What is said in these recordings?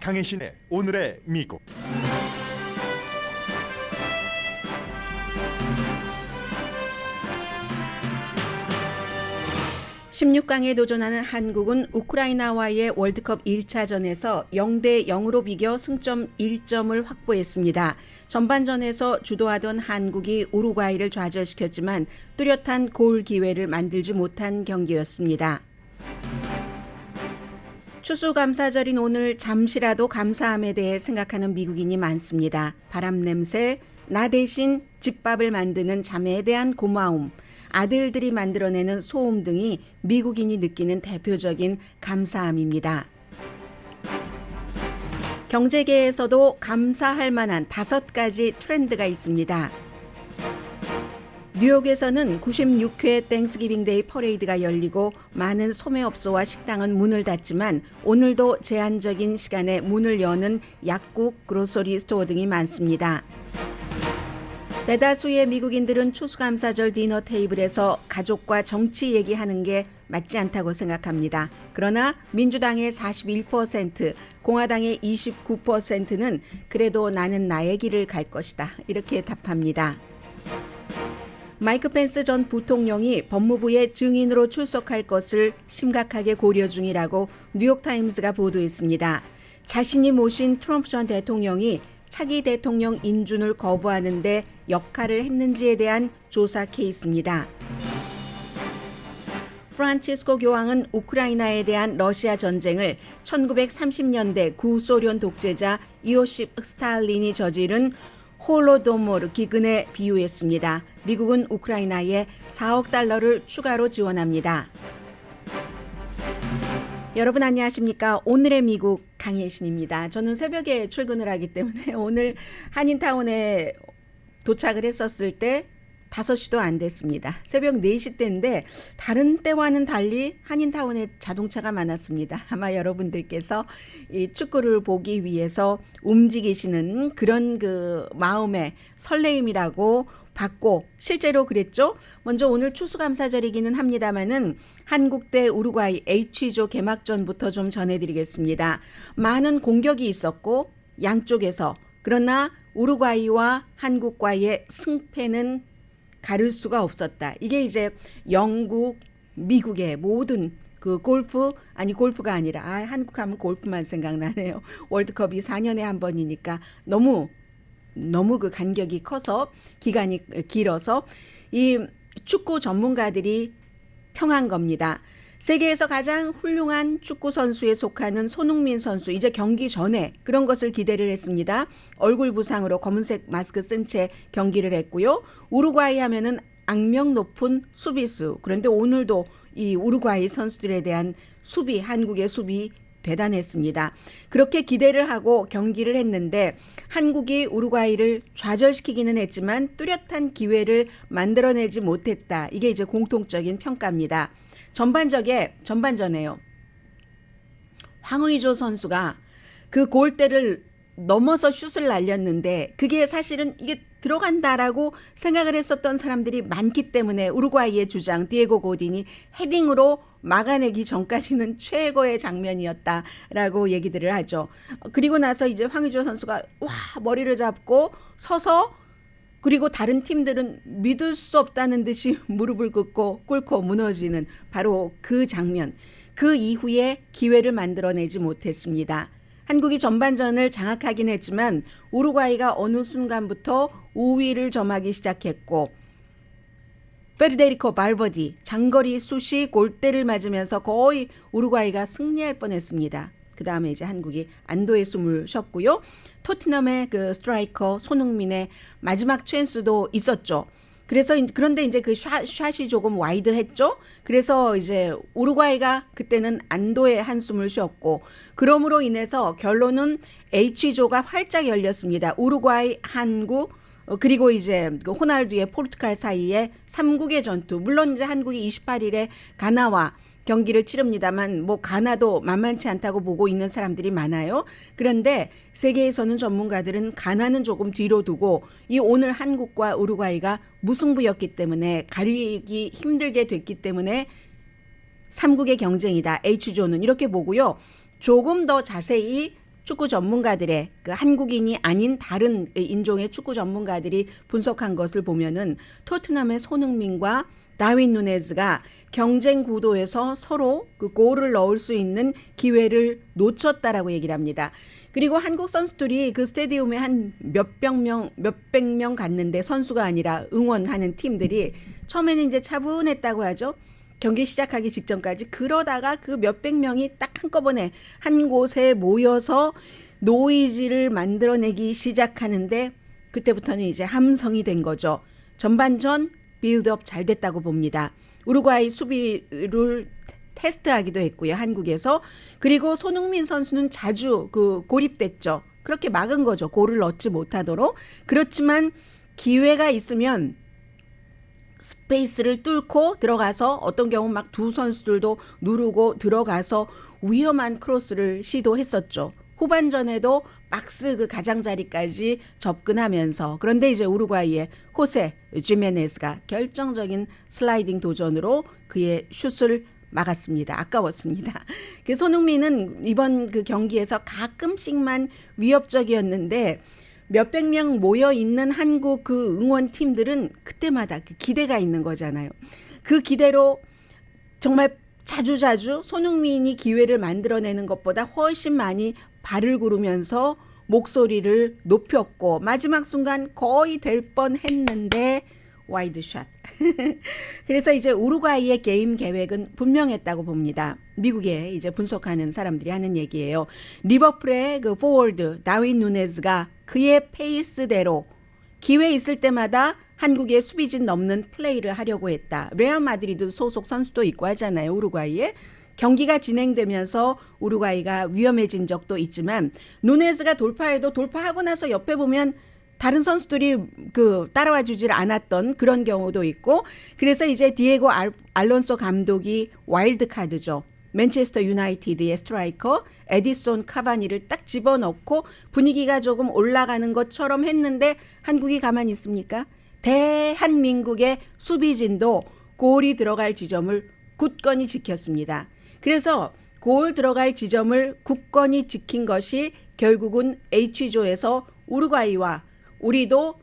강혜신의 오늘의 미국. 16강에 도전하는 한국은 우크라이나와의 월드컵 1차전에서 0대 0으로 비겨 승점 1점을 확보했습니다. 전반전에서 주도하던 한국이 우루과이를 좌절시켰지만 뚜렷한 골 기회를 만들지 못한 경기였습니다. 추수감사절인 오늘 잠시라도 감사함에 대해 생각하는 미국인이 많습니다. 바람 냄새, 나 대신 집밥을 만드는 자매에 대한 고마움, 아들들이 만들어내는 소음 등이 미국인이 느끼는 대표적인 감사함입니다. 경제계에서도 감사할 만한 5가지 트렌드가 있습니다. 뉴욕에서는 96회 땡스기빙데이 퍼레이드가 열리고 많은 소매업소와 식당은 문을 닫지만 오늘도 제한적인 시간에 문을 여는 약국, 그로서리 스토어 등이 많습니다. 대다수의 미국인들은 추수감사절 디너 테이블에서 가족과 정치 얘기하는 게 맞지 않다고 생각합니다. 그러나 민주당의 41%, 공화당의 29%는 그래도 나는 나의 길을 갈 것이다. 이렇게 답합니다. 마이크 펜스 전 부통령이 법무부의 증인으로 출석할 것을 심각하게 고려 중이라고 뉴욕타임스가 보도했습니다. 자신이 모신 트럼프 전 대통령이 차기 대통령 인준을 거부하는 데 역할을 했는지에 대한 조사 케이스입니다. 프란치스코 교황은 우크라이나에 대한 러시아 전쟁을 1930년대 구소련 독재자 이오십 스탈린이 저지른 홀로도모르 기근에 비유했습니다. 미국은 우크라이나에 4억 달러를 추가로 지원합니다. 여러분 안녕하십니까? 오늘의 미국 강혜신입니다. 저는 새벽에 출근을 하기 때문에 오늘 한인타운에 도착을 했었을 때 5시도 안 됐습니다. 새벽 4시 때인데 다른 때와는 달리 한인타운에 자동차가 많았습니다. 아마 여러분들께서 이 축구를 보기 위해서 움직이시는 그런 그 마음의 설레임이라고 받고 실제로 그랬죠. 먼저 오늘 추수감사절이기는 합니다만은 한국 대 우루과이 H조 개막전부터 좀 전해드리겠습니다. 많은 공격이 있었고 양쪽에서 그러나 우루과이와 한국과의 승패는 가릴 수가 없었다. 이게 이제 영국, 미국의 모든 그 골프가 아니라 한국 하면 골프만 생각나네요. 월드컵이 4년에 한 번이니까 너무 그 간격이 커서 기간이 길어서 이 축구 전문가들이 평한 겁니다. 세계에서 가장 훌륭한 축구 선수에 속하는 손흥민 선수 이제 경기 전에 그런 것을 기대를 했습니다. 얼굴 부상으로 검은색 마스크 쓴 채 경기를 했고요. 우루과이 하면은 악명 높은 수비수. 그런데 오늘도 이 우루과이 선수들에 대한 수비, 한국의 수비 대단했습니다. 그렇게 기대를 하고 경기를 했는데 한국이 우루과이를 좌절시키기는 했지만 뚜렷한 기회를 만들어내지 못했다. 이게 이제 공통적인 평가입니다. 전반전에요. 황의조 선수가 그 골대를 넘어서 슛을 날렸는데 그게 사실은 이게 들어간다라고 생각을 했었던 사람들이 많기 때문에 우루과이의 주장 디에고 고딘이 헤딩으로 막아내기 전까지는 최고의 장면이었다라고 얘기들을 하죠. 그리고 나서 이제 황의조 선수가 머리를 잡고 서서 그리고 다른 팀들은 믿을 수 없다는 듯이 무릎을 꿇고 무너지는 바로 그 장면. 그 이후에 기회를 만들어내지 못했습니다. 한국이 전반전을 장악하긴 했지만 우루과이가 어느 순간부터 우위를 점하기 시작했고 페르데리코 발버디 장거리 슛이 골대를 맞으면서 거의 우루과이가 승리할 뻔했습니다. 그 다음에 이제 한국이 안도의 숨을 쉬었고요. 토트넘의 그 스트라이커 손흥민의 마지막 찬스도 있었죠. 그런데 이제 그 샷이 조금 와이드했죠. 그래서 이제 우루과이가 그때는 안도의 한숨을 쉬었고 그럼으로 인해서 결론은 H조가 활짝 열렸습니다. 우루과이, 한국 그리고 이제 그 호날두의 포르투갈 사이에 3국의 전투. 물론 이제 한국이 28일에 가나와 경기를 치릅니다만 뭐 가나도 만만치 않다고 보고 있는 사람들이 많아요. 그런데 세계에서는 전문가들은 가나는 조금 뒤로 두고 이 오늘 한국과 우루과이가 무승부였기 때문에 가리기 힘들게 됐기 때문에 3국의 경쟁이다. H조는 이렇게 보고요. 조금 더 자세히 축구 전문가들의 그 한국인이 아닌 다른 인종의 축구 전문가들이 분석한 것을 보면은 토트넘의 손흥민과 다윈 누네즈가 경쟁 구도에서 서로 그 골을 넣을 수 있는 기회를 놓쳤다라고 얘기를 합니다. 그리고 한국 선수들이 그 스테디움에 한 몇백 명 갔는데 선수가 아니라 응원하는 팀들이 처음에는 이제 차분했다고 하죠. 경기 시작하기 직전까지. 그러다가 그 몇백 명이 딱 한꺼번에 한 곳에 모여서 노이즈를 만들어내기 시작하는데 그때부터는 이제 함성이 된 거죠. 전반전 빌드업 잘 됐다고 봅니다. 우루과이 수비를 테스트하기도 했고요. 한국에서. 그리고 손흥민 선수는 자주 그 고립됐죠. 그렇게 막은 거죠. 골을 넣지 못하도록. 그렇지만 기회가 있으면 스페이스를 뚫고 들어가서 어떤 경우 막 두 선수들도 누르고 들어가서 위험한 크로스를 시도했었죠. 후반전에도 박스 그 가장자리까지 접근하면서. 그런데 이제 우루과이의 호세 지메네스가 결정적인 슬라이딩 도전으로 그의 슛을 막았습니다. 아까웠습니다. 그 손흥민은 이번 그 경기에서 가끔씩만 위협적이었는데 몇백 명 모여 있는 한국 그 응원팀들은 그때마다 그 기대가 있는 거잖아요. 그 기대로 정말 자주자주 손흥민이 기회를 만들어내는 것보다 훨씬 많이 발을 구르면서 목소리를 높였고 마지막 순간 거의 될 뻔했는데 와이드샷. 그래서 이제 우루과이의 게임 계획은 분명했다고 봅니다. 미국에 이제 분석하는 사람들이 하는 얘기예요. 리버풀의 그 포워드 다윈 누네즈가 그의 페이스대로 기회 있을 때마다 한국의 수비진 넘는 플레이를 하려고 했다. 레알 마드리드 소속 선수도 있고 하잖아요. 우루과이에. 경기가 진행되면서 우루과이가 위험해진 적도 있지만 누네즈가 돌파해도 돌파하고 나서 옆에 보면 다른 선수들이 그 따라와 주질 않았던 그런 경우도 있고 그래서 이제 디에고 알론소 감독이 와일드 카드죠. 맨체스터 유나이티드의 스트라이커 에디손 카바니를 딱 집어넣고 분위기가 조금 올라가는 것처럼 했는데 한국이 가만히 있습니까? 대한민국의 수비진도 골이 들어갈 지점을 굳건히 지켰습니다. 그래서 골 들어갈 지점을 굳건히 지킨 것이 결국은 H조에서 우루과이와 우리도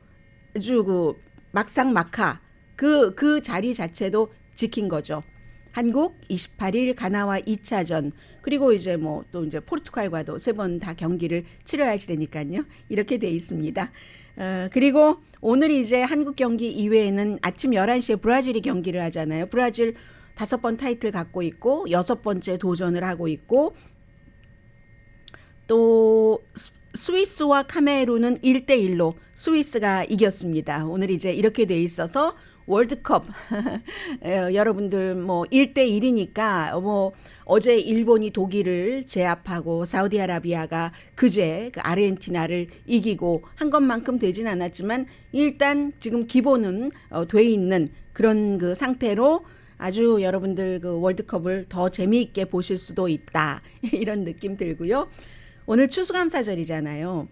아주 그 막상막하 그 자리 자체도 지킨 거죠. 한국 28일 가나와 2차전 그리고 이제 뭐 또 이제 포르투갈과도 3번 다 경기를 치러야지 되니까요. 이렇게 돼 있습니다. 그리고 오늘 이제 한국 경기 이외에는 아침 11시에 브라질이 경기를 하잖아요. 브라질 5번 타이틀 갖고 있고 6번째 도전을 하고 있고 또 스위스와 카메룬은 1대1로 스위스가 이겼습니다. 오늘 이제 이렇게 돼 있어서 월드컵 여러분들 뭐 1대1이니까 뭐 어제 일본이 독일을 제압하고 사우디아라비아가 그제 그 아르헨티나를 이기고 한 것만큼 되진 않았지만 일단 지금 기본은 돼 있는 그런 그 상태로 아주 여러분들 그 월드컵을 더 재미있게 보실 수도 있다. 이런 느낌 들고요. 오늘 추수감사절이잖아요.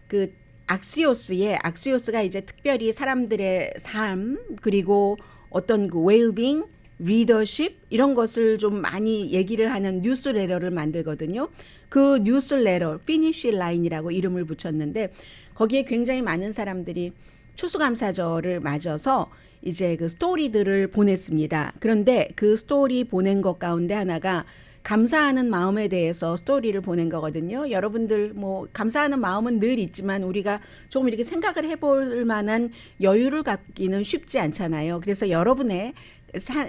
그 악시오스가 이제 특별히 사람들의 삶 그리고 어떤 그 웰빙, 리더십 이런 것을 좀 많이 얘기를 하는 뉴스레터를 만들거든요. 그 뉴스레터 피니쉬 라인이라고 이름을 붙였는데 거기에 굉장히 많은 사람들이 추수감사절을 맞아서 이제 그 스토리들을 보냈습니다. 그런데 그 스토리 보낸 것 가운데 하나가 감사하는 마음에 대해서 스토리를 보낸 거거든요. 여러분들 뭐 감사하는 마음은 늘 있지만 우리가 조금 이렇게 생각을 해볼 만한 여유를 갖기는 쉽지 않잖아요. 그래서 여러분의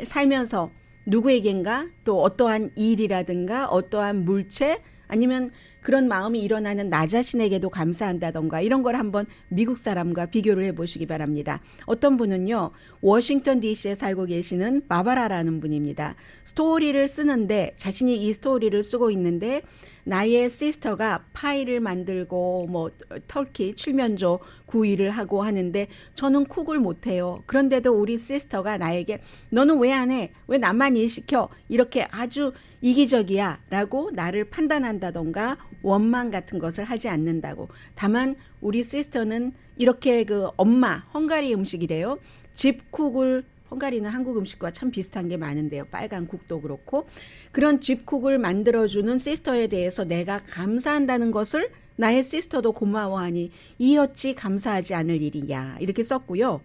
살면서 누구에겐가 또 어떠한 일이라든가 어떠한 물체 아니면 그런 마음이 일어나는 나 자신에게도 감사한다던가 이런 걸 한번 미국 사람과 비교를 해보시기 바랍니다. 어떤 분은요. 워싱턴 DC에 살고 계시는 바바라라는 분입니다. 스토리를 쓰는데 자신이 이 스토리를 쓰고 있는데 나의 시스터가 파이를 만들고 뭐 터키 칠면조 구이를 하고 하는데 저는 쿡을 못해요. 그런데도 우리 시스터가 나에게 너는 왜 안 해? 왜 나만 일 시켜? 이렇게 아주 이기적이야 라고 나를 판단한다던가 원망 같은 것을 하지 않는다고. 다만 우리 시스터는 이렇게 그 엄마 헝가리 음식이래요. 집쿡을 헝가리는 한국 음식과 참 비슷한 게 많은데요. 빨간 국도 그렇고 그런 집쿡을 만들어주는 시스터에 대해서 내가 감사한다는 것을 나의 시스터도 고마워하니 이어찌 감사하지 않을 일이냐 이렇게 썼고요.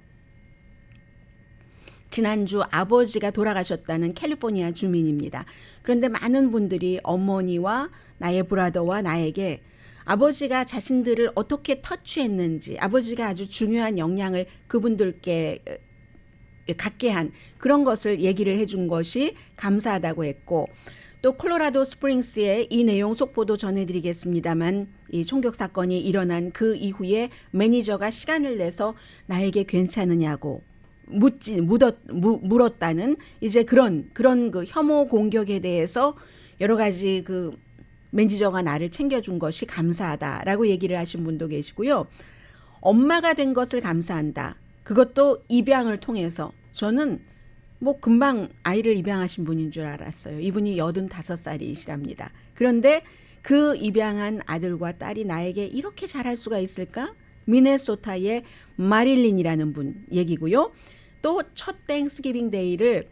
지난주 아버지가 돌아가셨다는 캘리포니아 주민입니다. 그런데 많은 분들이 어머니와 나의 브라더와 나에게 아버지가 자신들을 어떻게 터치했는지 아버지가 아주 중요한 영향을 그분들께 갖게 한 그런 것을 얘기를 해준 것이 감사하다고 했고 또 콜로라도 스프링스의 이 내용 속보도 전해드리겠습니다만 이 총격 사건이 일어난 그 이후에 매니저가 시간을 내서 나에게 괜찮으냐고 물었다는 이제 그런 그 혐오 공격에 대해서 여러 가지 그 매니저가 나를 챙겨준 것이 감사하다라고 얘기를 하신 분도 계시고요. 엄마가 된 것을 감사한다. 그것도 입양을 통해서 저는 뭐 금방 아이를 입양하신 분인 줄 알았어요. 이분이 85살이시랍니다. 그런데 그 입양한 아들과 딸이 나에게 이렇게 잘할 수가 있을까? 미네소타의 마릴린이라는 분 얘기고요. 또 첫 땡스기빙 데이를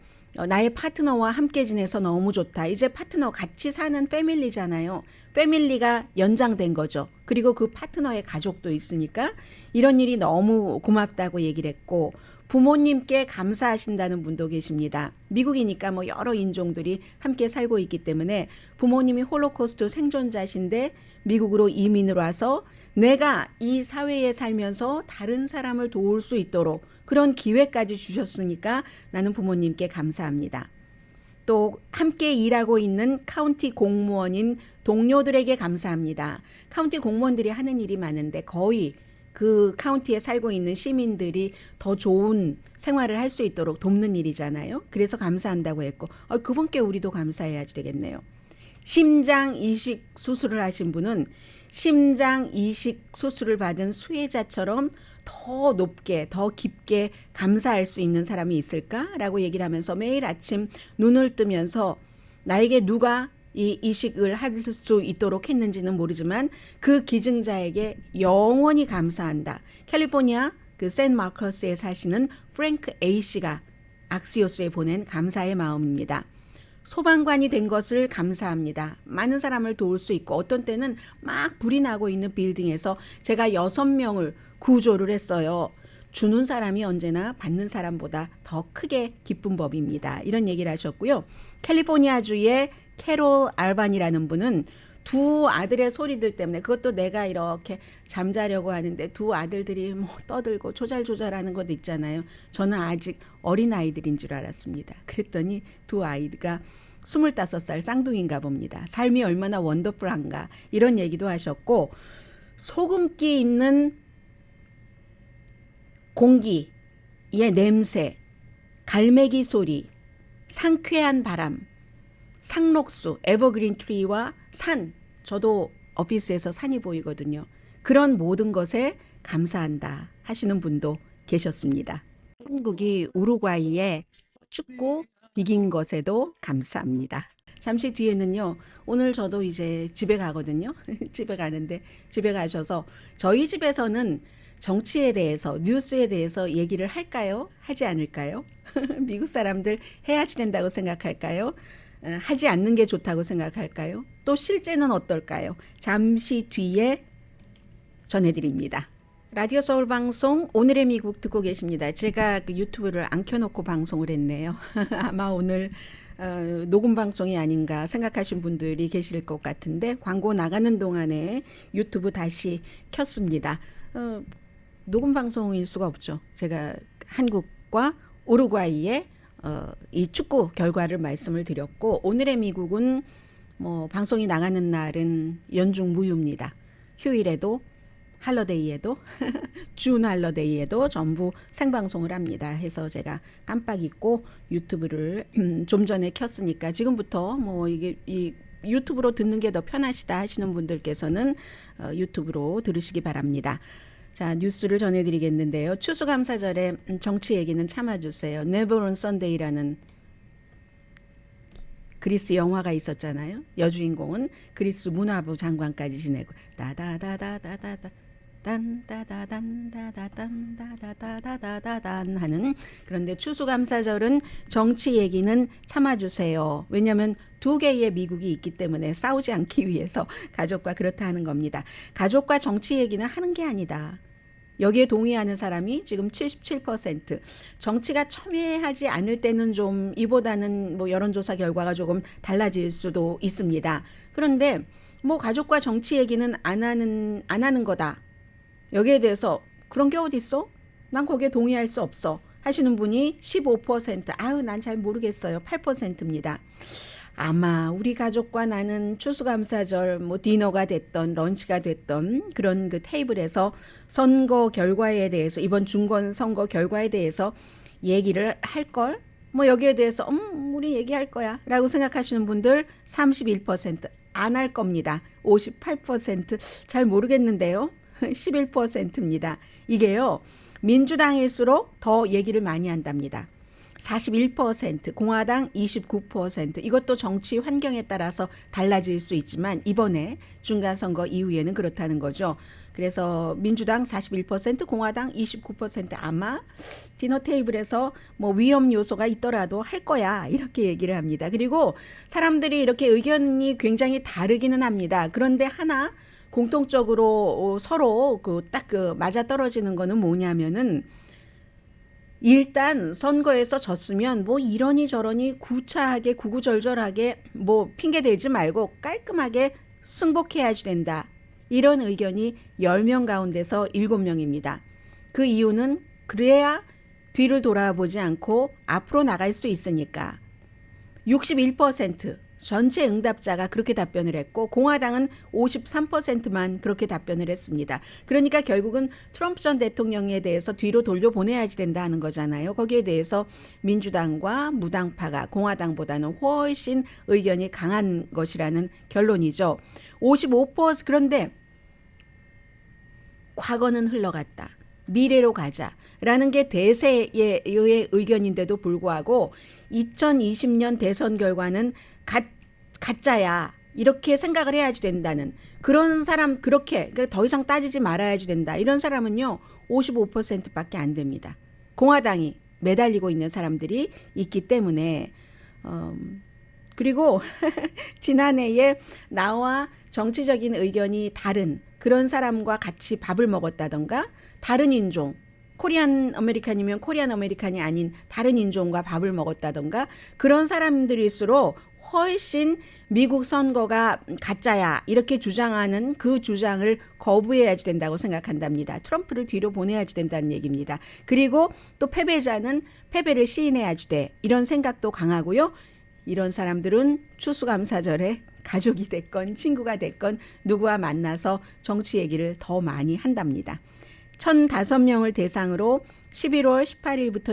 나의 파트너와 함께 지내서 너무 좋다. 이제 파트너 같이 사는 패밀리잖아요. 패밀리가 연장된 거죠. 그리고 그 파트너의 가족도 있으니까 이런 일이 너무 고맙다고 얘기를 했고 부모님께 감사하신다는 분도 계십니다. 미국이니까 뭐 여러 인종들이 함께 살고 있기 때문에 부모님이 홀로코스트 생존자신데 미국으로 이민을 와서 내가 이 사회에 살면서 다른 사람을 도울 수 있도록 그런 기회까지 주셨으니까 나는 부모님께 감사합니다. 또 함께 일하고 있는 카운티 공무원인 동료들에게 감사합니다. 카운티 공무원들이 하는 일이 많은데 거의 그 카운티에 살고 있는 시민들이 더 좋은 생활을 할 수 있도록 돕는 일이잖아요. 그래서 감사한다고 했고 그분께 우리도 감사해야지 되겠네요. 심장 이식 수술을 하신 분은 심장 이식 수술을 받은 수혜자처럼 더 높게 더 깊게 감사할 수 있는 사람이 있을까라고 얘기를 하면서 매일 아침 눈을 뜨면서 나에게 누가 이 이식을 할 수 있도록 했는지는 모르지만 그 기증자에게 영원히 감사한다. 캘리포니아 그 샌마커스에 사시는 프랭크 A씨가 악시오스에 보낸 감사의 마음입니다. 소방관이 된 것을 감사합니다. 많은 사람을 도울 수 있고 어떤 때는 막 불이 나고 있는 빌딩에서 제가 6명을 구조를 했어요. 주는 사람이 언제나 받는 사람보다 더 크게 기쁜 법입니다. 이런 얘기를 하셨고요. 캘리포니아주의 캐롤 알반이라는 분은 두 아들의 소리들 때문에 그것도 내가 이렇게 잠자려고 하는데 두 아들들이 뭐 떠들고 조잘조잘하는 것도 있잖아요. 저는 아직 어린 아이들인 줄 알았습니다. 그랬더니 두 아이가 25살 쌍둥이인가 봅니다. 삶이 얼마나 원더풀한가 이런 얘기도 하셨고 소금기 있는 공기의 냄새, 갈매기 소리, 상쾌한 바람, 상록수, 에버그린 트리와 산, 저도 오피스에서 산이 보이거든요. 그런 모든 것에 감사한다 하시는 분도 계셨습니다. 한국이 우루과이에 축구 이긴 것에도 감사합니다. 잠시 뒤에는요. 오늘 저도 이제 집에 가거든요. 집에 가는데 집에 가셔서 저희 집에서는 정치에 대해서 뉴스에 대해서 얘기를 할까요? 하지 않을까요? 미국 사람들 해야지 된다고 생각할까요? 하지 않는 게 좋다고 생각할까요? 또 실제는 어떨까요? 잠시 뒤에 전해드립니다. 라디오 서울 방송 오늘의 미국 듣고 계십니다. 제가 그 유튜브를 안 켜놓고 방송을 했네요. 아마 오늘 녹음 방송이 아닌가 생각하신 분들이 계실 것 같은데 광고 나가는 동안에 유튜브 다시 켰습니다. 녹음 방송일 수가 없죠. 제가 한국과 우루과이의 이 축구 결과를 말씀을 드렸고 오늘의 미국은 뭐 방송이 나가는 날은 연중 무휴입니다. 휴일에도 할러데이에도 준 할러데이에도 전부 생방송을 합니다. 해서 제가 깜빡 잊고 유튜브를 좀 전에 켰으니까 지금부터 뭐 이게 이 유튜브로 듣는 게 더 편하시다 하시는 분들께서는 유튜브로 들으시기 바랍니다. 자, 뉴스를 전해드리겠는데요. 추수감사절에 정치 얘기는 참아주세요. Never on Sunday라는 그리스 영화가 있었잖아요. 여주인공은 그리스 문화부 장관까지 지내고 따다다다다다다 딴따다단따다단따다다다다단 하는. 그런데 추수감사절은 정치 얘기는 참아주세요. 왜냐하면 두 개의 미국이 있기 때문에 싸우지 않기 위해서 가족과 그렇다 하는 겁니다. 가족과 정치 얘기는 하는 게 아니다. 여기에 동의하는 사람이 지금 77%. 정치가 첨예하지 않을 때는 좀 이보다는 뭐 여론조사 결과가 조금 달라질 수도 있습니다. 그런데 뭐 가족과 정치 얘기는 안 하는 거다. 여기에 대해서 그런 게 어디 있어? 난 거기에 동의할 수 없어. 하시는 분이 15%. 아유, 난 잘 모르겠어요. 8%입니다. 아마 우리 가족과 나는 추수감사절 뭐 디너가 됐던 런치가 됐던 그런 그 테이블에서 선거 결과에 대해서, 이번 중간 선거 결과에 대해서 얘기를 할 걸? 뭐 여기에 대해서 우리 얘기할 거야 라고 생각하시는 분들 31%. 안 할 겁니다. 58%. 잘 모르겠는데요. 11%입니다. 이게요, 민주당일수록 더 얘기를 많이 한답니다. 41%, 공화당 29%. 이것도 정치 환경에 따라서 달라질 수 있지만 이번에 중간선거 이후에는 그렇다는 거죠. 그래서 민주당 41%, 공화당 29%. 아마 디너 테이블에서 뭐 위험 요소가 있더라도 할 거야, 이렇게 얘기를 합니다. 그리고 사람들이 이렇게 의견이 굉장히 다르기는 합니다. 그런데 하나 공통적으로 서로 딱 맞아떨어지는 거는 뭐냐면은, 일단 선거에서 졌으면 뭐 이러니 저러니 구차하게 구구절절하게 뭐 핑계 대지 말고 깔끔하게 승복해야지 된다. 이런 의견이 10명 가운데서 7명입니다. 그 이유는 그래야 뒤를 돌아보지 않고 앞으로 나갈 수 있으니까. 61% 전체 응답자가 그렇게 답변을 했고, 공화당은 53%만 그렇게 답변을 했습니다. 그러니까 결국은 트럼프 전 대통령에 대해서 뒤로 돌려보내야지 된다 하는 거잖아요. 거기에 대해서 민주당과 무당파가 공화당보다는 훨씬 의견이 강한 것이라는 결론이죠. 55%. 그런데 과거는 흘러갔다, 미래로 가자라는 게 대세의 의견인데도 불구하고 2020년 대선 결과는 가짜야, 이렇게 생각을 해야지 된다는 그런 사람, 그렇게 더 이상 따지지 말아야지 된다, 이런 사람은요 55%밖에 안 됩니다. 공화당이 매달리고 있는 사람들이 있기 때문에. 그리고 지난해에 나와 정치적인 의견이 다른 그런 사람과 같이 밥을 먹었다던가, 다른 인종, 코리안 아메리칸이면 코리안 아메리칸이 아닌 다른 인종과 밥을 먹었다던가, 그런 사람들일수록 훨씬 미국 선거가 가짜야, 이렇게 주장하는 그 주장을 거부해야지 된다고 생각한답니다. 트럼프를 뒤로 보내야지 된다는 얘기입니다. 그리고 또 패배자는 패배를 시인해야지 돼, 이런 생각도 강하고요. 이런 사람들은 추수감사절에 가족이 됐건 친구가 됐건 누구와 만나서 정치 얘기를 더 많이 한답니다. 1,005명을 대상으로 11월 18일부터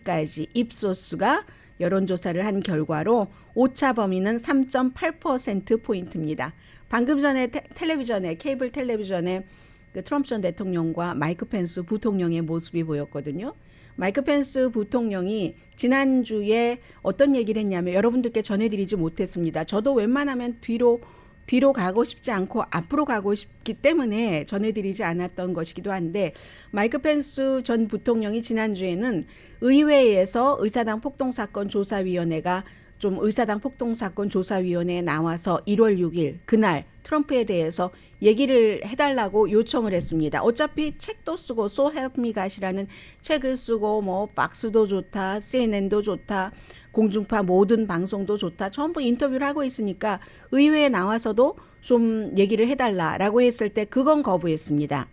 21일까지 입소스가 여론조사를 한 결과로 오차 범위는 3.8%포인트입니다. 방금 전에 텔레비전에, 케이블 텔레비전에 그 트럼프 전 대통령과 마이크 펜스 부통령의 모습이 보였거든요. 마이크 펜스 부통령이 지난주에 어떤 얘기를 했냐면, 여러분들께 전해드리지 못했습니다. 저도 웬만하면 뒤로 가고 싶지 않고 앞으로 가고 싶기 때문에 전해드리지 않았던 것이기도 한데, 마이크 펜스 전 부통령이 지난주에는 의회에서 의사당 폭동사건 조사위원회가 의사당 폭동사건 조사위원회에 나와서 1월 6일 그날 트럼프에 대해서 얘기를 해달라고 요청을 했습니다. 어차피 책도 쓰고 So Help Me God이라는 책을 쓰고 뭐 박스도 좋다, CNN도 좋다, 공중파 모든 방송도 좋다, 전부 인터뷰를 하고 있으니까 의회에 나와서도 좀 얘기를 해달라라고 했을 때 그건 거부했습니다.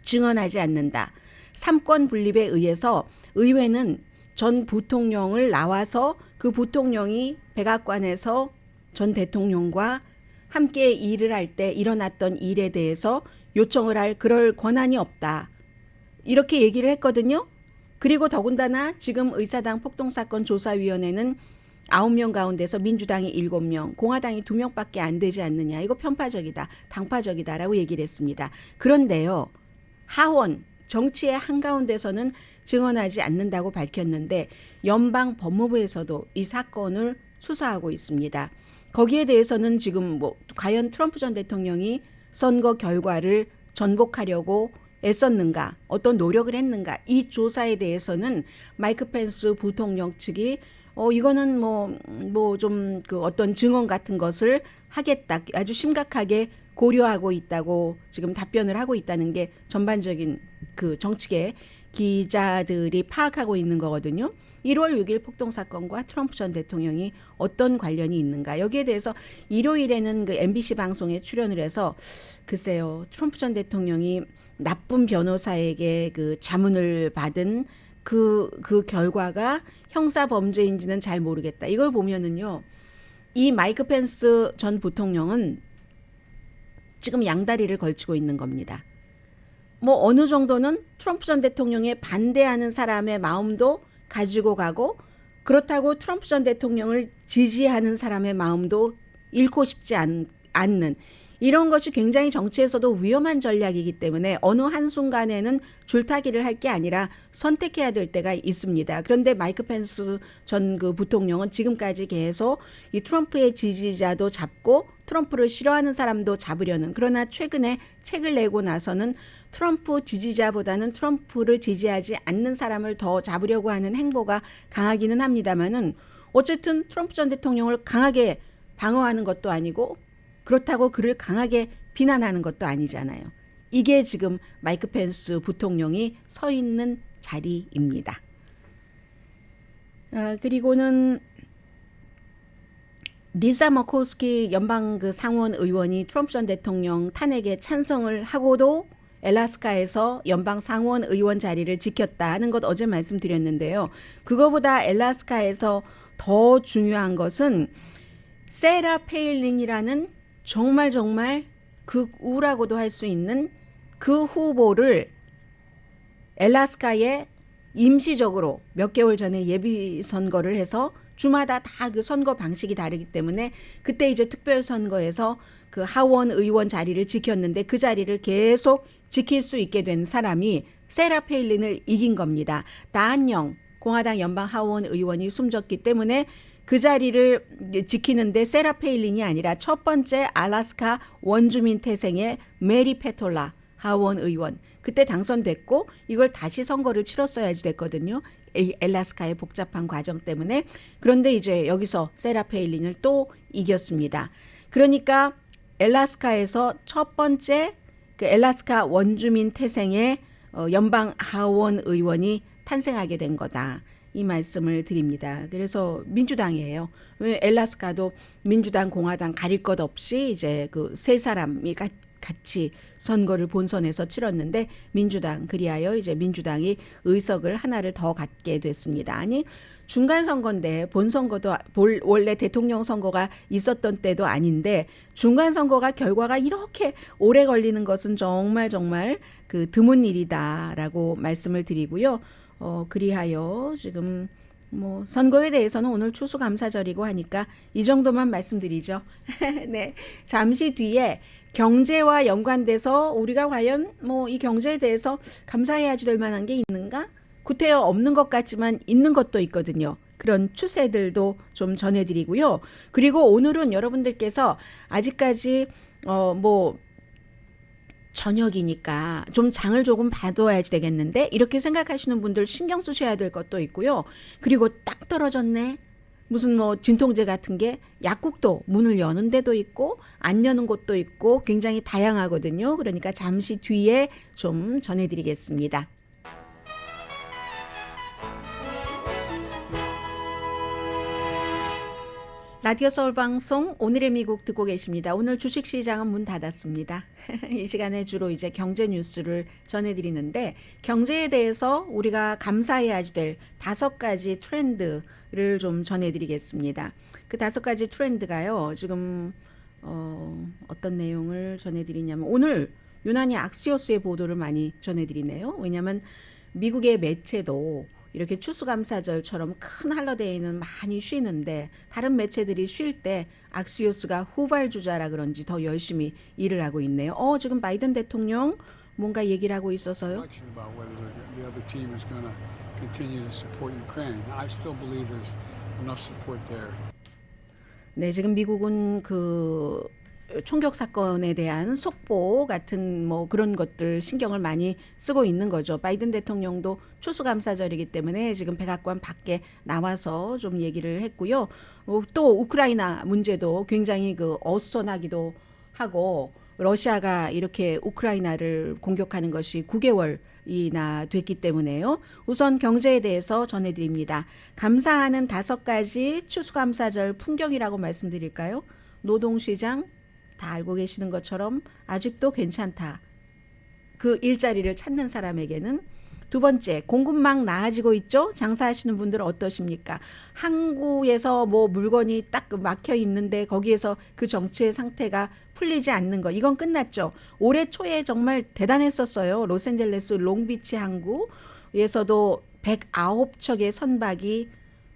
증언하지 않는다. 삼권 분립에 의해서 의회는 전 부통령을 나와서 그 부통령이 백악관에서 전 대통령과 함께 일을 할 때 일어났던 일에 대해서 요청을 할 그럴 권한이 없다, 이렇게 얘기를 했거든요. 그리고 더군다나 지금 의사당 폭동사건 조사위원회는 9명 가운데서 민주당이 7명, 공화당이 2명밖에 안 되지 않느냐, 이거 편파적이다, 당파적이다라고 얘기를 했습니다. 그런데요, 하원 정치의 한가운데서는 증언하지 않는다고 밝혔는데 연방 법무부에서도 이 사건을 수사하고 있습니다. 거기에 대해서는 지금 과연 트럼프 전 대통령이 선거 결과를 전복하려고 애썼는가, 어떤 노력을 했는가, 이 조사에 대해서는 마이크 펜스 부통령 측이 이거는 뭐 좀 그 어떤 증언 같은 것을 하겠다, 아주 심각하게 고려하고 있다고 지금 답변을 하고 있다는 게 전반적인 그 정치계 기자들이 파악하고 있는 거거든요. 1월 6일 폭동 사건과 트럼프 전 대통령이 어떤 관련이 있는가. 여기에 대해서 일요일에는 그 MBC 방송에 출연을 해서 글쎄요, 트럼프 전 대통령이 나쁜 변호사에게 그 자문을 받은 그 결과가 형사 범죄인지는 잘 모르겠다. 이걸 보면은요, 이 마이크 펜스 전 부통령은 지금 양다리를 걸치고 있는 겁니다. 뭐 어느 정도는 트럼프 전 대통령에 반대하는 사람의 마음도 가지고 가고, 그렇다고 트럼프 전 대통령을 지지하는 사람의 마음도 잃고 싶지 않는, 이런 것이 굉장히 정치에서도 위험한 전략이기 때문에 어느 한순간에는 줄타기를 할 게 아니라 선택해야 될 때가 있습니다. 그런데 마이크 펜스 전 그 부통령은 지금까지 계속 이 트럼프의 지지자도 잡고 트럼프를 싫어하는 사람도 잡으려는, 그러나 최근에 책을 내고 나서는 트럼프 지지자보다는 트럼프를 지지하지 않는 사람을 더 잡으려고 하는 행보가 강하기는 합니다만은, 어쨌든 트럼프 전 대통령을 강하게 방어하는 것도 아니고 그렇다고 그를 강하게 비난하는 것도 아니잖아요. 이게 지금 마이크 펜스 부통령이 서 있는 자리입니다. 그리고는 리사 머코스키 연방 그 상원 의원이 트럼프 전 대통령 탄핵에 찬성을 하고도 엘라스카에서 연방 상원 의원 자리를 지켰다 하는 것 어제 말씀드렸는데요. 그거보다 엘라스카에서 더 중요한 것은 세라 페일린이라는 정말 극우라고도 할 수 있는 그 후보를 엘라스카에 임시적으로 몇 개월 전에 예비 선거를 해서 주마다 다 그 선거 방식이 다르기 때문에 그때 이제 특별 선거에서 그 하원 의원 자리를 지켰는데 그 자리를 계속 지킬 수 있게 된 사람이 세라 페일린을 이긴 겁니다. 나한영 공화당 연방 하원 의원이 숨졌기 때문에 그 자리를 지키는데 세라 페일린이 아니라 첫 번째 알래스카 원주민 태생의 메리 페톨라 하원 의원, 그때 당선됐고 이걸 다시 선거를 치렀어야지 됐거든요. 엘라스카의 복잡한 과정 때문에. 그런데 이제 여기서 세라 페일린을 또 이겼습니다. 그러니까 엘라스카에서 첫 번째 그 엘라스카 원주민 태생의 연방 하원 의원이 탄생하게 된 거다. 이 말씀을 드립니다. 그래서 민주당이에요. 왜 엘라스카도 민주당, 공화당 가릴 것 없이 이제 그 세 사람이 같이 선거를 본선에서 치렀는데 민주당, 그리하여 이제 민주당이 의석을 하나를 더 갖게 됐습니다. 아니, 중간 선거인데 본선거도 원래 대통령 선거가 있었던 때도 아닌데 중간 선거가 결과가 이렇게 오래 걸리는 것은 정말 그 드문 일이다라고 말씀을 드리고요. 그리하여 지금 뭐 선거에 대해서는 오늘 추수감사절이고 하니까 이 정도만 말씀드리죠. 네, 잠시 뒤에 경제와 연관돼서 우리가 과연 뭐 이 경제에 대해서 감사해야 될 만한 게 있는가? 구태여 없는 것 같지만 있는 것도 있거든요. 그런 추세들도 좀 전해드리고요. 그리고 오늘은 여러분들께서 아직까지 뭐 저녁이니까 좀 장을 조금 봐둬야지 되겠는데 이렇게 생각하시는 분들 신경 쓰셔야 될 것도 있고요. 그리고 딱 떨어졌네. 무슨 뭐 진통제 같은 게 약국도 문을 여는 데도 있고 안 여는 곳도 있고 굉장히 다양하거든요. 그러니까 잠시 뒤에 좀 전해드리겠습니다. 라디오 서울 방송 오늘의 미국 듣고 계십니다. 오늘 주식시장은 문 닫았습니다. 이 시간에 주로 이제 경제 뉴스를 전해드리는데 경제에 대해서 우리가 감사해야 될 5가지 트렌드를 좀 전해드리겠습니다. 그 5가지 트렌드가요. 지금 어떤 내용을 전해드리냐면 오늘 유난히 악시오스의 보도를 많이 전해드리네요. 왜냐하면 미국의 매체도 이렇게 추수감사절처럼 큰 할러데이는 많이 쉬는데 다른 매체들이 쉴 때 악시오스가 후발주자라 그런지 더 열심히 일을 하고 있네요. 지금 바이든 대통령 뭔가 얘기를 하고 있어서요. 네, 지금 미국은 그 총격 사건에 대한 속보 같은 뭐 그런 것들 신경을 많이 쓰고 있는 거죠. 바이든 대통령도 추수감사절이기 때문에 지금 백악관 밖에 나와서 좀 얘기를 했고요. 또 우크라이나 문제도 굉장히 어수선하기도 하고 러시아가 이렇게 우크라이나를 공격하는 것이 9개월이나 됐기 때문에요. 우선 경제에 대해서 전해드립니다. 감사하는 5가지 추수감사절 풍경이라고 말씀드릴까요? 노동시장 다 알고 계시는 것처럼 아직도 괜찮다. 그 일자리를 찾는 사람에게는. 두 번째, 공급망 나아지고 있죠? 장사하시는 분들은 어떠십니까? 항구에서 뭐 물건이 딱 막혀 있는데 거기에서 그 정치의 상태가 풀리지 않는 거. 이건 끝났죠. 올해 초에 정말 대단했었어요. 로스앤젤레스 롱비치 항구에서도 109척의 선박이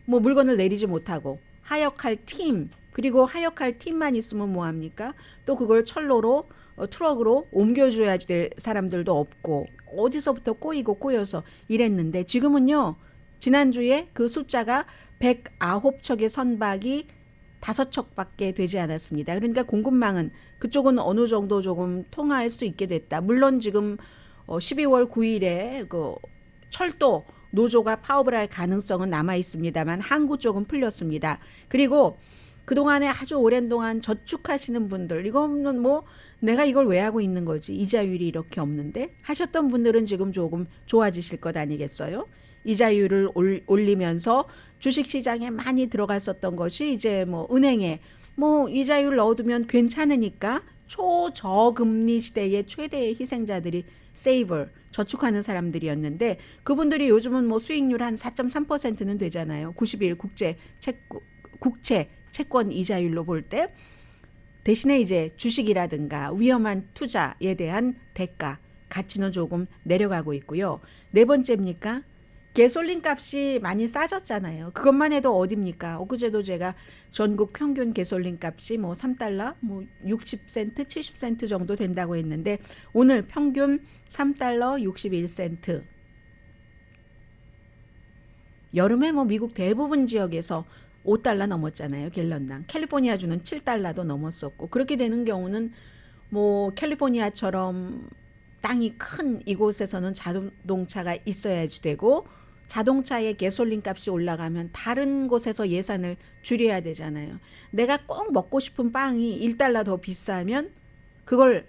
뭐 물건을 내리지 못하고 하역할 팀, 그리고 하역할 팀만 있으면 뭐합니까? 또 그걸 철로로 트럭으로 옮겨줘야 될 사람들도 없고 어디서부터 꼬여서 이랬는데 지금은요. 지난주에 그 숫자가 109척의 선박이 5척밖에 되지 않았습니다. 그러니까 공급망은 그쪽은 어느 정도 조금 통화할 수 있게 됐다. 물론 지금 12월 9일에 그 철도 노조가 파업을 할 가능성은 남아 있습니다만 항구 쪽은 풀렸습니다. 그리고 그동안에 아주 오랜 동안 저축하시는 분들, 이거는 뭐 내가 이걸 왜 하고 있는 거지? 이자율이 이렇게 없는데? 하셨던 분들은 지금 조금 좋아지실 것 아니겠어요? 이자율을 올리면서 주식시장에 많이 들어갔었던 것이 이제 뭐 은행에 뭐 이자율 넣어두면 괜찮으니까 초저금리 시대의 최대의 희생자들이 세이버, 저축하는 사람들이었는데 그분들이 요즘은 뭐 수익률 한 4.3%는 되잖아요. 90일 국채 채권 이자율로 볼 때 대신에 이제 주식이라든가 위험한 투자에 대한 대가 가치는 조금 내려가고 있고요. 네 번째입니까? 가솔린 값이 많이 싸졌잖아요. 그것만 해도 어딥니까? 엊그제도 제가 전국 평균 가솔린 값이 뭐 3달러, 뭐 60센트, 70센트 정도 된다고 했는데 오늘 평균 3달러 61센트. 여름에 뭐 미국 대부분 지역에서 5달러 넘었잖아요. 갤런당. 캘리포니아주는 7달러도 넘었었고 그렇게 되는 경우는 뭐 캘리포니아처럼 땅이 큰 이곳에서는 자동차가 있어야지 되고 자동차의 가솔린 값이 올라가면 다른 곳에서 예산을 줄여야 되잖아요. 내가 꼭 먹고 싶은 빵이 1달러 더 비싸면 그걸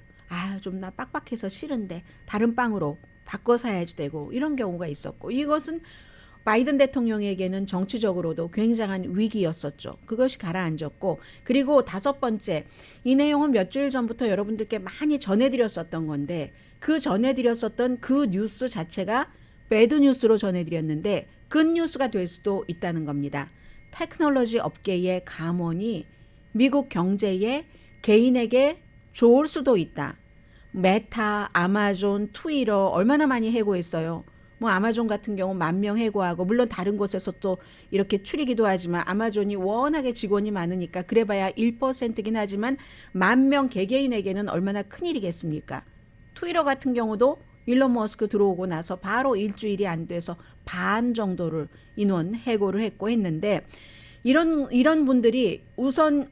좀 나 빡빡해서 싫은데 다른 빵으로 바꿔 사야지 되고 이런 경우가 있었고 이것은 바이든 대통령에게는 정치적으로도 굉장한 위기였었죠. 그것이 가라앉았고 그리고 5번째 이 내용은 몇 주일 전부터 여러분들께 많이 전해드렸었던 건데 그 전해드렸었던 그 뉴스 자체가 배드 뉴스로 전해드렸는데 굿뉴스가 될 수도 있다는 겁니다. 테크놀로지 업계의 감원이 미국 경제에 개인에게 좋을 수도 있다. 메타, 아마존, 트위터 얼마나 많이 해고했어요. 뭐 아마존 같은 경우 10,000명 해고하고 물론 다른 곳에서 또 이렇게 추리기도 하지만 아마존이 워낙에 직원이 많으니까 그래봐야 1%긴 하지만 10,000명 개개인에게는 얼마나 큰일이겠습니까? 트위터 같은 경우도 일론 머스크 들어오고 나서 바로 일주일이 안 돼서 반 정도를 인원 해고를 했고 했는데 이런 분들이 우선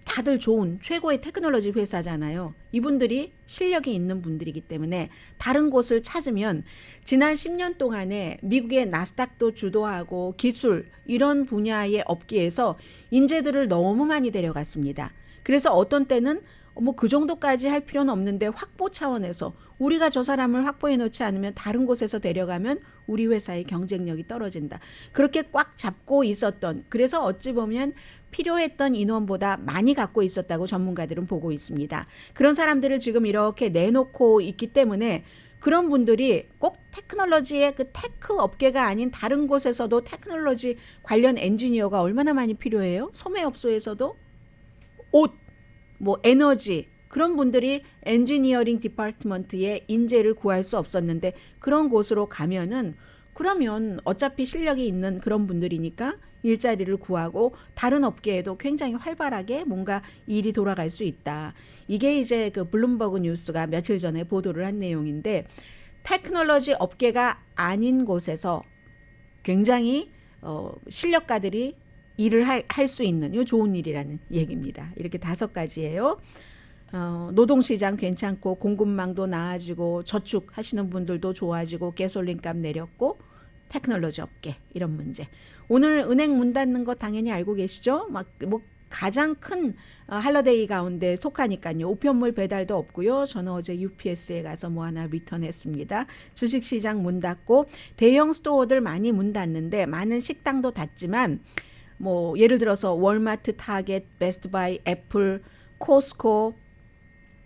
다들 좋은 최고의 테크놀로지 회사잖아요. 이분들이 실력이 있는 분들이기 때문에 다른 곳을 찾으면 지난 10년 동안에 미국의 나스닥도 주도하고 기술 이런 분야의 업계에서 인재들을 너무 많이 데려갔습니다. 그래서 어떤 때는 뭐 그 정도까지 할 필요는 없는데 확보 차원에서 우리가 저 사람을 확보해 놓지 않으면 다른 곳에서 데려가면 우리 회사의 경쟁력이 떨어진다. 그렇게 꽉 잡고 있었던 그래서 어찌 보면 필요했던 인원보다 많이 갖고 있었다고 전문가들은 보고 있습니다. 그런 사람들을 지금 이렇게 내놓고 있기 때문에 그런 분들이 꼭 테크놀로지의 그 테크 업계가 아닌 다른 곳에서도 테크놀로지 관련 엔지니어가 얼마나 많이 필요해요? 소매업소에서도 옷, 뭐 에너지 그런 분들이 엔지니어링 디파트먼트에 인재를 구할 수 없었는데 그런 곳으로 가면은 그러면 어차피 실력이 있는 그런 분들이니까 일자리를 구하고 다른 업계에도 굉장히 활발하게 뭔가 일이 돌아갈 수 있다. 이게 이제 그 블룸버그 뉴스가 며칠 전에 보도를 한 내용인데 테크놀로지 업계가 아닌 곳에서 굉장히 실력가들이 일을 할 수 있는 요 좋은 일이라는 얘기입니다. 이렇게 5가지예요. 노동시장 괜찮고 공급망도 나아지고 저축하시는 분들도 좋아지고 가솔린 값 내렸고 테크놀로지 업계 이런 문제. 오늘 은행 문 닫는 거 당연히 알고 계시죠? 뭐 가장 큰 할러데이 가운데 속하니까요. 우편물 배달도 없고요. 저는 어제 UPS에 가서 뭐 하나 리턴했습니다. 주식시장 문 닫고 대형 스토어들 많이 문 닫는데 많은 식당도 닫지만 뭐 예를 들어서 월마트, 타겟, 베스트바이, 애플, 코스코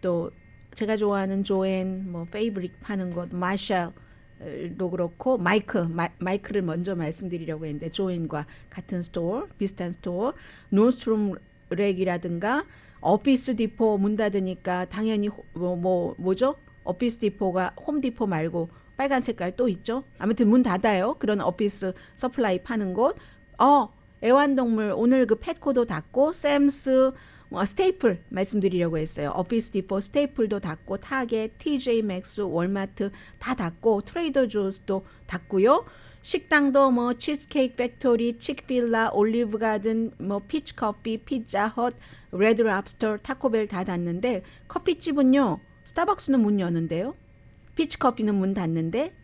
또 제가 좋아하는 조앤, 뭐 페이브릭 파는 곳, 마샬도 그렇고 마이크를 먼저 말씀드리려고 했는데 조앤과 같은 스토어, 비슷한 스토어, 노스트롬 렉이라든가 오피스 디포 문 닫으니까 당연히 뭐죠? 오피스 디포가 홈디포 말고 빨간 색깔 또 있죠? 아무튼 문 닫아요. 그런 오피스 서플라이 파는 곳. 애완동물 오늘 그 펫코도 닫고 샘스 스테이플 말씀드리려고 했어요. 오피스 디포 스테이플도 닫고 타겟, TJ 맥스, 월마트 다 닫고 트레이더 조스도 닫고요. 식당도 뭐 치즈케이크 팩토리, 칙필라, 올리브 가든, 뭐 피치 커피, 피자헛, 레드 랍스터, 타코벨 다 닫는데 커피집은요. 스타벅스는 문 여는데요. 피치 커피는 문 닫는데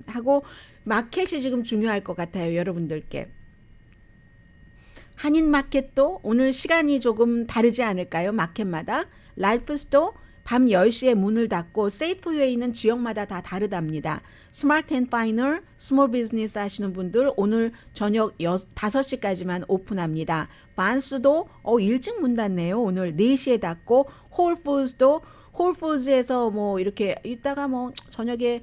하고 마켓이 지금 중요할 것 같아요. 여러분들께. 한인마켓도 오늘 시간이 조금 다르지 않을까요? 마켓마다. 랄프스도 밤 10시에 문을 닫고 세이프웨이는 지역마다 다 다르답니다. 스마트 앤 파이널, 스몰 비즈니스 하시는 분들 오늘 저녁 5시까지만 오픈합니다. 반스도 일찍 문 닫네요. 오늘 4시에 닫고 홀푸드도 홀푸드에서 뭐 이렇게 이따가 뭐 저녁에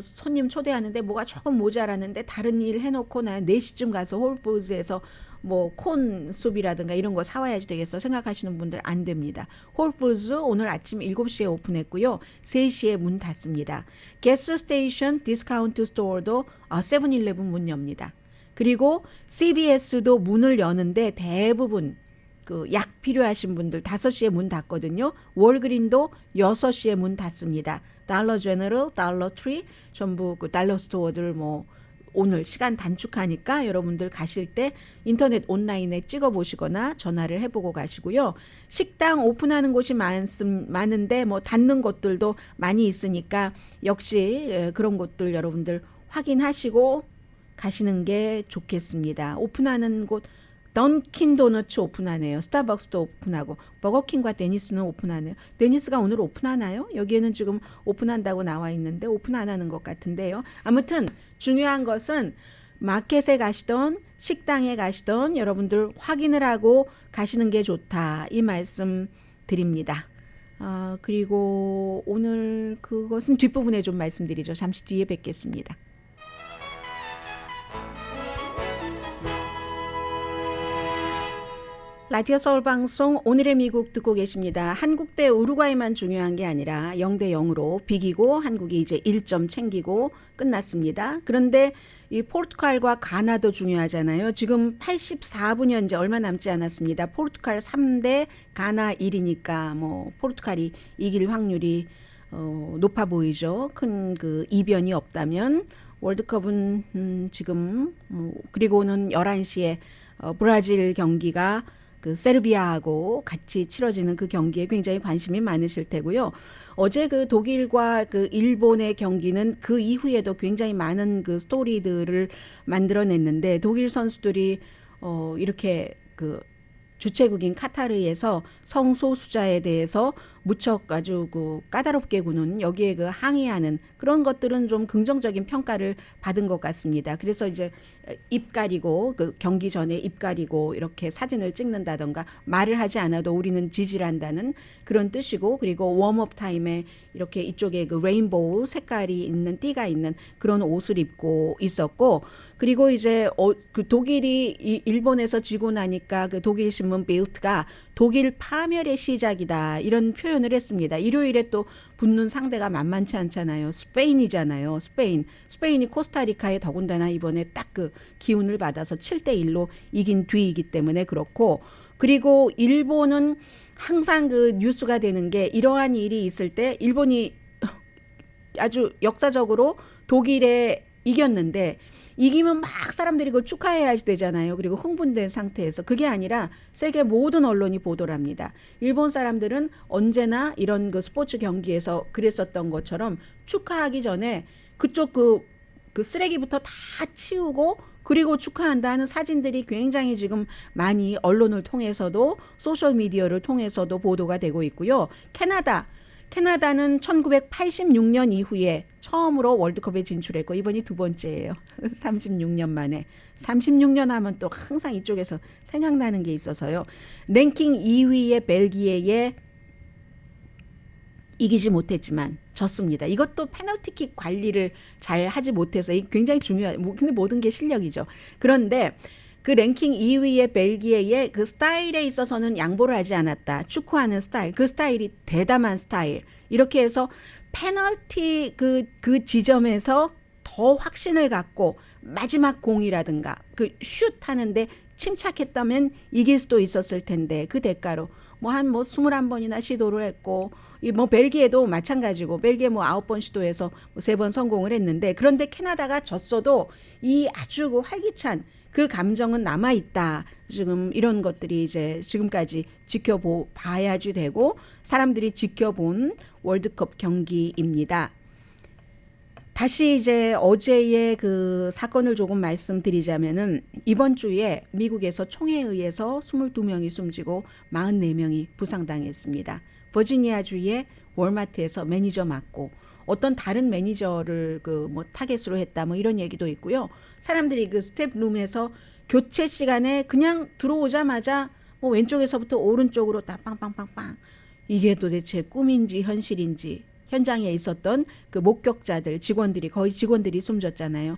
손님 초대하는데 뭐가 조금 모자라는데 다른 일 해놓고 난 4시쯤 가서 홀푸드에서 뭐 콘숲이라든가 이런 거 사와야지 되겠어 생각하시는 분들 안 됩니다. 홀푸드 오늘 아침 7시에 오픈했고요. 3시에 문 닫습니다. 가스스테이션 디스카운트 스토어도 세븐일레븐 문 엽니다. 그리고 CVS도 문을 여는데 대부분 그 약 필요하신 분들 5시에 문 닫거든요. 월그린도 6시에 문 닫습니다. 달러 제너럴, 달러 트리 전부 그 달러 스토어들 뭐 오늘 시간 단축하니까 여러분들 가실 때 인터넷 온라인에 찍어 보시거나 전화를 해보고 가시고요. 식당 오픈하는 곳이 많은데 뭐 닫는 곳들도 많이 있으니까 역시 그런 곳들 여러분들 확인하시고 가시는 게 좋겠습니다. 오픈하는 곳 던킨 도너츠 오픈하네요. 스타벅스도 오픈하고 버거킹과 데니스는 오픈하네요. 데니스가 오늘 오픈하나요? 여기에는 지금 오픈한다고 나와 있는데 오픈 안 하는 것 같은데요. 아무튼 중요한 것은 마켓에 가시던 식당에 가시던 여러분들 확인을 하고 가시는 게 좋다. 이 말씀 드립니다. 그리고 오늘 그것은 뒷부분에 좀 말씀드리죠. 잠시 뒤에 뵙겠습니다. 라디오 서울 방송 오늘의 미국 듣고 계십니다. 한국 대 우루과이만 중요한 게 아니라 0대 0으로 비기고 한국이 이제 1점 챙기고 끝났습니다. 그런데 이 포르투갈과 가나도 중요하잖아요. 지금 84분 현재 얼마 남지 않았습니다. 포르투갈 3대 가나 1이니까 뭐 포르투갈이 이길 확률이 높아 보이죠. 큰 그 이변이 없다면 월드컵은 지금 그리고는 11시에 브라질 경기가 그 세르비아하고 같이 치러지는 그 경기에 굉장히 관심이 많으실 테고요. 어제 그 독일과 그 일본의 경기는 그 이후에도 굉장히 많은 그 스토리들을 만들어냈는데 독일 선수들이 이렇게 그 주최국인 카타르에서 성소수자에 대해서 무척 아주 그 까다롭게 구는 여기에 그 항의하는 그런 것들은 좀 긍정적인 평가를 받은 것 같습니다. 그래서 이제 입 가리고 그 경기 전에 입 가리고 이렇게 사진을 찍는다던가 말을 하지 않아도 우리는 지지를 한다는 그런 뜻이고 그리고 웜업 타임에 이렇게 이쪽에 그 레인보우 색깔이 있는 띠가 있는 그런 옷을 입고 있었고 그리고 이제 그 독일이 일본에서 지고 나니까 그 독일 신문 빌트가 독일 파멸의 시작이다 이런 표현을 했습니다. 일요일에 또 붙는 상대가 만만치 않잖아요. 스페인이잖아요. 스페인이 코스타리카에 더군다나 이번에 딱 그 기운을 받아서 7대1로 이긴 뒤이기 때문에 그렇고 그리고 일본은 항상 그 뉴스가 되는 게 이러한 일이 있을 때 일본이 아주 역사적으로 독일에 이겼는데 이기면 막 사람들이 그걸 축하해야지 되잖아요. 그리고 흥분된 상태에서. 그게 아니라 세계 모든 언론이 보도를 합니다. 일본 사람들은 언제나 이런 그 스포츠 경기에서 그랬었던 것처럼 축하하기 전에 그쪽 그 쓰레기부터 다 치우고 그리고 축하한다 하는 사진들이 굉장히 지금 많이 언론을 통해서도 소셜미디어를 통해서도 보도가 되고 있고요. 캐나다는 1986년 이후에 처음으로 월드컵에 진출했고 이번이 두 번째예요. 36년 만에. 36년 하면 또 항상 이쪽에서 생각나는 게 있어서요. 랭킹 2위의 벨기에에 이기지 못했지만 졌습니다. 이것도 페널티킥 관리를 잘 하지 못해서 굉장히 중요해요. 근데 모든 게 실력이죠. 그런데 그 랭킹 2위의 벨기에의 그 스타일에 있어서는 양보를 하지 않았다. 축구하는 스타일. 그 스타일이 대담한 스타일. 이렇게 해서 페널티 그 지점에서 더 확신을 갖고 마지막 공이라든가 그 슛 하는데 침착했다면 이길 수도 있었을 텐데 그 대가로 뭐 21번이나 시도를 했고 뭐 벨기에도 마찬가지고 벨기에 뭐 9번 시도해서 뭐 3번 성공을 했는데 그런데 캐나다가 졌어도 이 아주 그 활기찬 그 감정은 남아 있다. 지금 이런 것들이 이제 지금까지 봐야지 되고 사람들이 지켜본 월드컵 경기입니다. 다시 이제 어제의 그 사건을 조금 말씀드리자면은 이번 주에 미국에서 총에 의해서 22명이 숨지고 44명이 부상당했습니다. 버지니아주의 월마트에서 매니저 맞고 어떤 다른 매니저를 그 뭐 타겟으로 했다 뭐 이런 얘기도 있고요. 사람들이 그 스텝룸에서 교체 시간에 그냥 들어오자마자 뭐 왼쪽에서부터 오른쪽으로 다 빵빵빵빵 이게 도대체 꿈인지 현실인지 현장에 있었던 그 목격자들 거의 직원들이 숨졌잖아요.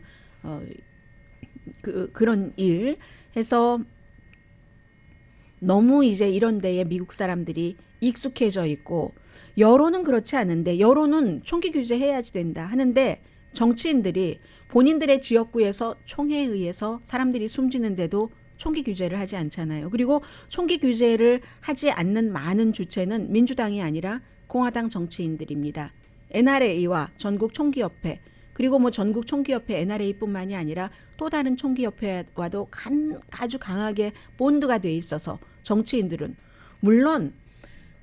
그런 일 해서 너무 이제 이런 데에 미국 사람들이 익숙해져 있고 여론은 그렇지 않은데 여론은 총기 규제해야지 된다 하는데 정치인들이 본인들의 지역구에서 총에 의해서 사람들이 숨지는데도 총기 규제를 하지 않잖아요. 그리고 총기 규제를 하지 않는 많은 주체는 민주당이 아니라 공화당 정치인들입니다. NRA와 전국 총기협회 그리고 뭐 전국 총기협회 NRA뿐만이 아니라 또 다른 총기협회와도 아주 강하게 본드가 돼 있어서 정치인들은 물론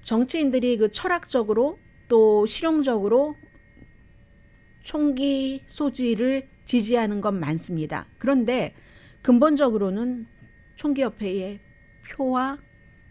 정치인들이 그 철학적으로 또 실용적으로 총기 소지를 지지하는 건 많습니다. 그런데 근본적으로는 총기협회의 표와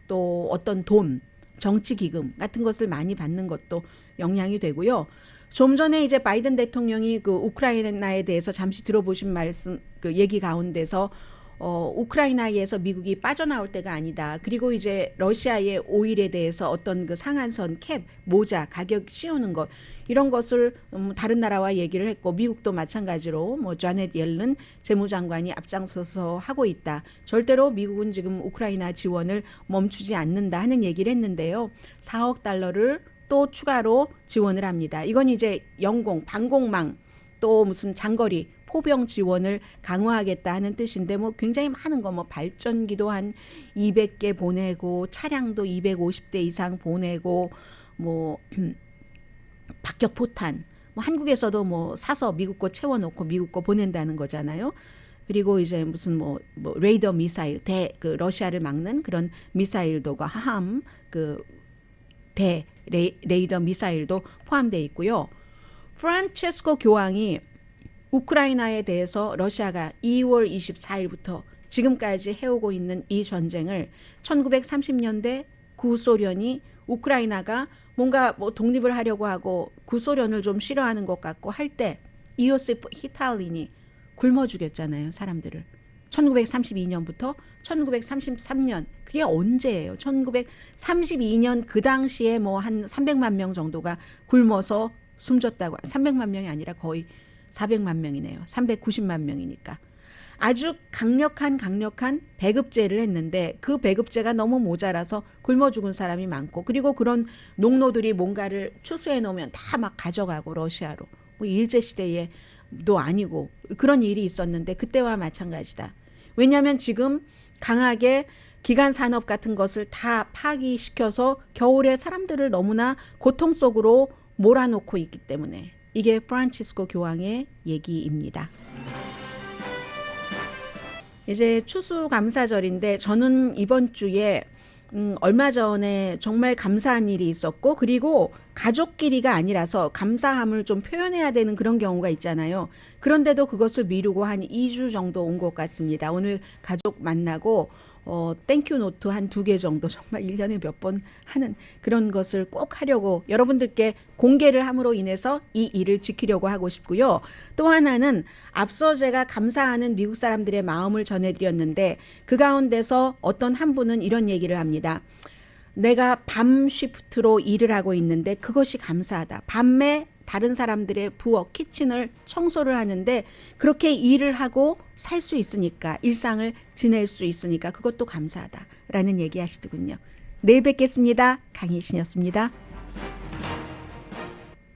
또 어떤 돈, 정치기금 같은 것을 많이 받는 것도 영향이 되고요. 좀 전에 이제 바이든 대통령이 그 우크라이나에 대해서 잠시 들어보신 말씀, 그 얘기 가운데서 우크라이나에서 미국이 빠져나올 때가 아니다. 그리고 이제 러시아의 오일에 대해서 어떤 그 상한선 캡, 모자, 가격 씌우는 것 이런 것을 다른 나라와 얘기를 했고 미국도 마찬가지로 뭐 자넷 옐런 재무장관이 앞장서서 하고 있다. 절대로 미국은 지금 우크라이나 지원을 멈추지 않는다 하는 얘기를 했는데요. 4억 달러를 또 추가로 지원을 합니다. 이건 이제 방공망 또 무슨 장거리 포병 지원을 강화하겠다 하는 뜻인데 뭐 굉장히 많은 거 뭐 발전기도 한 200개 보내고 차량도 250대 이상 보내고 뭐 박격 포탄 뭐 한국에서도 뭐 사서 미국 거 채워놓고 미국 거 보낸다는 거잖아요. 그리고 이제 무슨 뭐 레이더 미사일 그 러시아를 막는 그런 미사일도 하함 레이더 미사일도 포함되어 있고요. 프란체스코 교황이 우크라이나에 대해서 러시아가 2월 24일부터 지금까지 해오고 있는 이 전쟁을 1930년대 구소련이 우크라이나가 뭔가 뭐 독립을 하려고 하고 구소련을 좀 싫어하는 것 같고 할 때 이오시프 히탈린이 굶어 죽였잖아요. 사람들을. 1932년부터 1933년 그게 언제예요? 1932년 그 당시에 뭐 한 300만 명 정도가 굶어서 숨졌다고 300만 명이 아니라 거의 400만 명이네요. 390만 명이니까. 아주 강력한 배급제를 했는데 그 배급제가 너무 모자라서 굶어 죽은 사람이 많고 그리고 그런 농노들이 뭔가를 추수해 놓으면 다 막 가져가고 러시아로 뭐 일제시대에도 아니고 그런 일이 있었는데 그때와 마찬가지다. 왜냐하면 지금 강하게 기간 산업 같은 것을 다 파기시켜서 겨울에 사람들을 너무나 고통 속으로 몰아놓고 있기 때문에 이게 프란치스코 교황의 얘기입니다. 이제 추수감사절인데 저는 이번 주에 얼마 전에 정말 감사한 일이 있었고, 그리고 가족끼리가 아니라서 감사함을 좀 표현해야 되는 그런 경우가 있잖아요. 그런데도 그것을 미루고 한 2주 정도 온 것 같습니다. 오늘 가족 만나고 땡큐 노트 한 2개 정도 정말 1년에 몇 번 하는 그런 것을 꼭 하려고 여러분들께 공개를 함으로 인해서 이 일을 지키려고 하고 싶고요. 또 하나는 앞서 제가 감사하는 미국 사람들의 마음을 전해드렸는데 그 가운데서 어떤 한 분은 이런 얘기를 합니다. 내가 밤 쉬프트로 일을 하고 있는데 그것이 감사하다. 밤에 다른 사람들의 부엌, 키친을 청소를 하는데 그렇게 일을 하고 살 수 있으니까, 일상을 지낼 수 있으니까 그것도 감사하다라는 얘기 하시더군요. 내일 뵙겠습니다. 강혜신이었습니다.